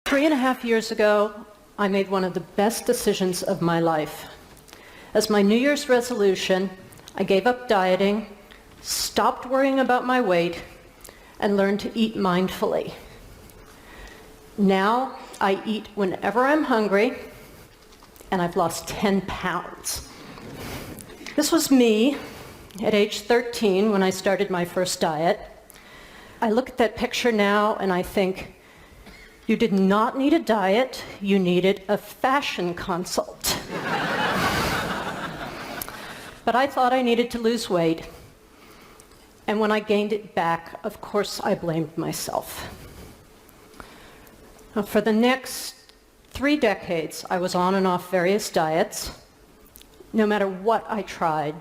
3.5 years ago, I made one of the best decisions of my life. As my New Year's resolution, I gave up dieting, stopped worrying about my weight, and learned to eat mindfully. Now, I eat whenever I'm hungry, and I've lost 10 pounds. This was me at age 13 when I started my first diet. I look at that picture now and I think, you did not need a diet, you needed a fashion consult. But I thought I needed to lose weight. And when I gained it back, of course, I blamed myself. Now, for the next 3 decades, I was on and off various diets. No matter what I tried,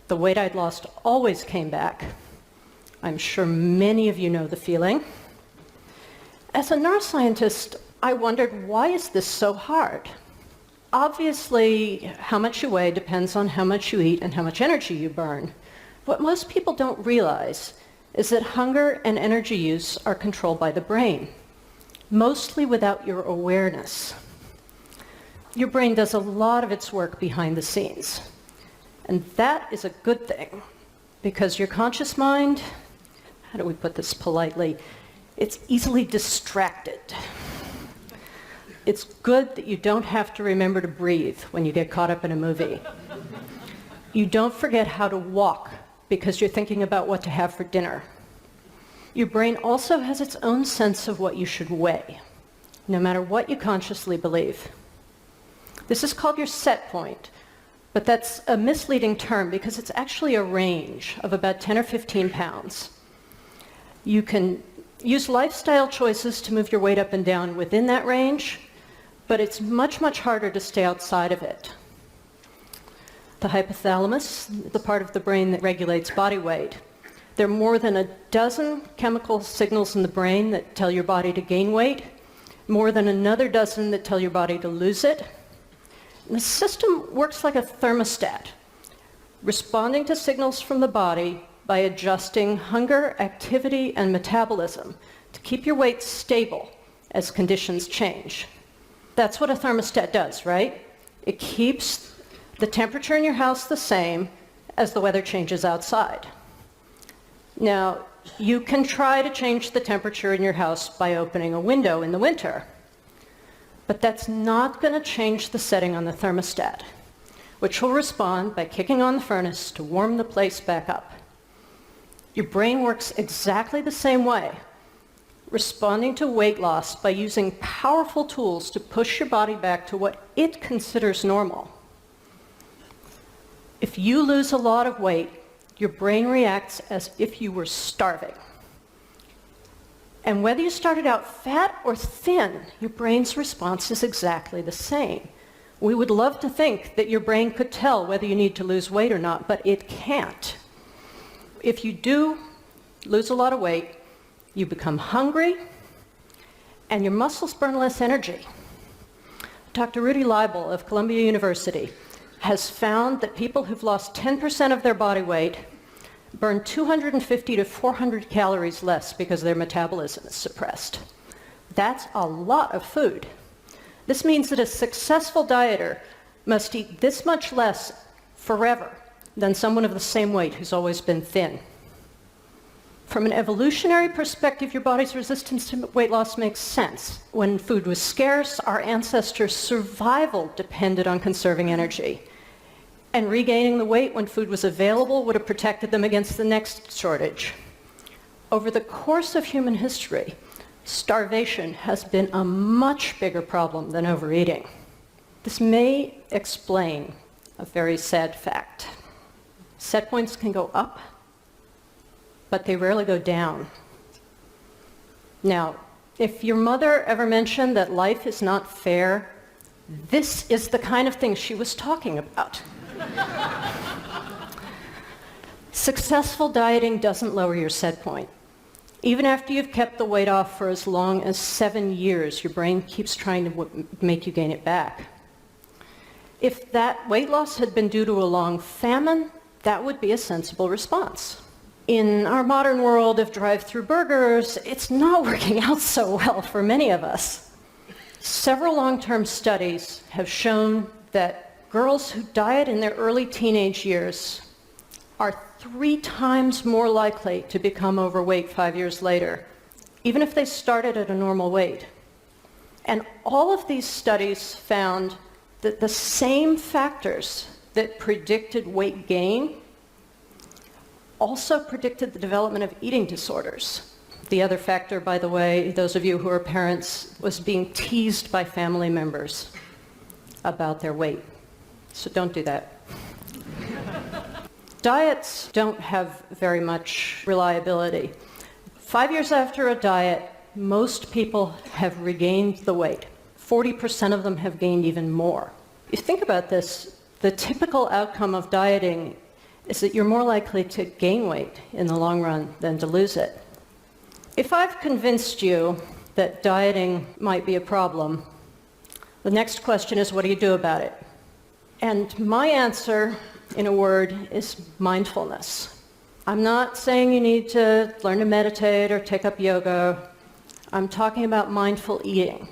the weight I'd lost always came back. I'm sure many of you know the feeling. As a neuroscientist, I wondered, why is this so hard? Obviously, how much you weigh depends on how much you eat and how much energy you burn. What most people don't realize is that hunger and energy use are controlled by the brain, mostly without your awareness. Your brain does a lot of its work behind the scenes. And that is a good thing, because your conscious mind, how do we put this politely, it's easily distracted. It's good that you don't have to remember to breathe when you get caught up in a movie. You don't forget how to walk because you're thinking about what to have for dinner. Your brain also has its own sense of what you should weigh, no matter what you consciously believe. This is called your set point, but that's a misleading term because it's actually a range of about 10 or 15 pounds. You can use lifestyle choices to move your weight up and down within that range, but it's much, much harder to stay outside of it. The hypothalamus, the part of the brain that regulates body weight, there are more than a dozen chemical signals in the brain that tell your body to gain weight, more than another dozen that tell your body to lose it. And the system works like a thermostat, responding to signals from the body by adjusting hunger, activity, and metabolism to keep your weight stable as conditions change. That's what a thermostat does, right? It keeps the temperature in your house the same as the weather changes outside. Now, you can try to change the temperature in your house by opening a window in the winter, but that's not going to change the setting on the thermostat, which will respond by kicking on the furnace to warm the place back up. Your brain works exactly the same way, responding to weight loss by using powerful tools to push your body back to what it considers normal. If you lose a lot of weight, your brain reacts as if you were starving. And whether you started out fat or thin, your brain's response is exactly the same. We would love to think that your brain could tell whether you need to lose weight or not, but it can't. If you do lose a lot of weight, you become hungry, and your muscles burn less energy. Dr. Rudy Leibel of Columbia University has found that people who've lost 10% of their body weight burn 250 to 400 calories less because their metabolism is suppressed. That's a lot of food. This means that a successful dieter must eat this much less forever than someone of the same weight who's always been thin. From an evolutionary perspective, your body's resistance to weight loss makes sense. When food was scarce, our ancestors' survival depended on conserving energy. And regaining the weight when food was available would have protected them against the next shortage. Over the course of human history, starvation has been a much bigger problem than overeating. This may explain a very sad fact. Set points can go up, but they rarely go down. Now, if your mother ever mentioned that life is not fair, this is the kind of thing she was talking about. Successful dieting doesn't lower your set point. Even after you've kept the weight off for as long as 7 years, your brain keeps trying to make you gain it back. If that weight loss had been due to a long famine, that would be a sensible response. In our modern world of drive-through burgers, it's not working out so well for many of us. Several long-term studies have shown that girls who diet in their early teenage years are 3 times more likely to become overweight 5 years later, even if they started at a normal weight. And all of these studies found that the same factors that predicted weight gain also predicted the development of eating disorders. The other factor, by the way, those of you who are parents, was being teased by family members about their weight. So don't do that. Diets don't have very much reliability. 5 years after a diet, most people have regained the weight. 40% of them have gained even more. If you think about this, the typical outcome of dieting is that you're more likely to gain weight in the long run than to lose it. If I've convinced you that dieting might be a problem, the next question is, what do you do about it? And my answer, in a word, is mindfulness. I'm not saying you need to learn to meditate or take up yoga. I'm talking about mindful eating.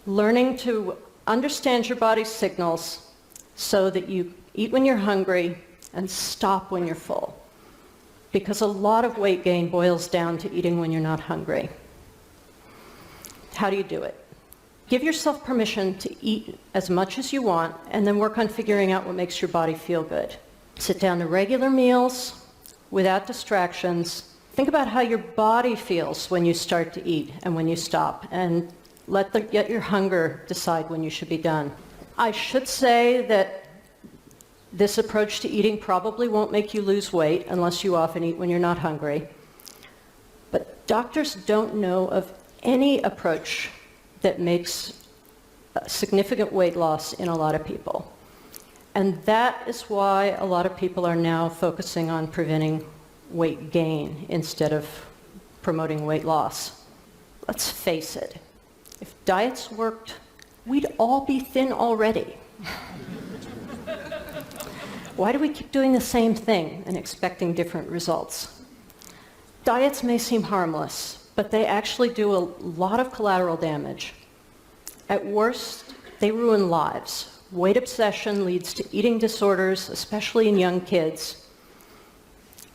Learning to understand your body's signals so that you eat when you're hungry and stop when you're full. Because a lot of weight gain boils down to eating when you're not hungry. How do you do it? Give yourself permission to eat as much as you want and then work on figuring out what makes your body feel good. Sit down to regular meals without distractions. Think about how your body feels when you start to eat and when you stop, and let your hunger decide when you should be done. I should say that this approach to eating probably won't make you lose weight unless you often eat when you're not hungry. But doctors don't know of any approach that makes significant weight loss in a lot of people. And that is why a lot of people are now focusing on preventing weight gain instead of promoting weight loss. Let's face it, if diets worked, we'd all be thin already. Why do we keep doing the same thing and expecting different results? Diets may seem harmless, but they actually do a lot of collateral damage. At worst, they ruin lives. Weight obsession leads to eating disorders, especially in young kids.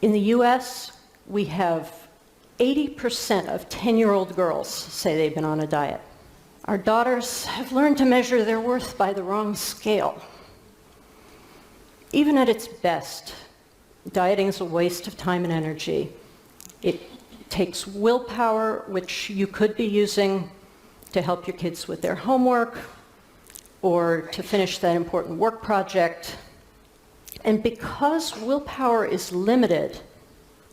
In the US, we have 80% of 10-year-old girls say they've been on a diet. Our daughters have learned to measure their worth by the wrong scale. Even at its best, dieting is a waste of time and energy. It takes willpower, which you could be using to help your kids with their homework or to finish that important work project. And because willpower is limited,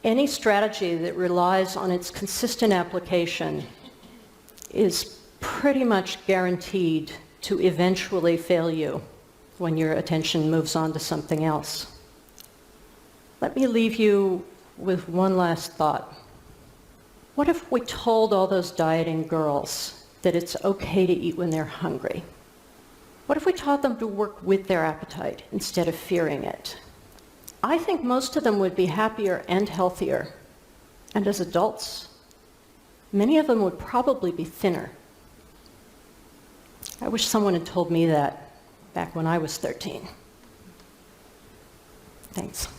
any strategy that relies on its consistent application is pretty much guaranteed to eventually fail you when your attention moves on to something else. Let me leave you with one last thought. What if we told all those dieting girls that it's okay to eat when they're hungry? What if we taught them to work with their appetite instead of fearing it? I think most of them would be happier and healthier. And as adults, many of them would probably be thinner. I wish someone had told me that back when I was 13. Thanks.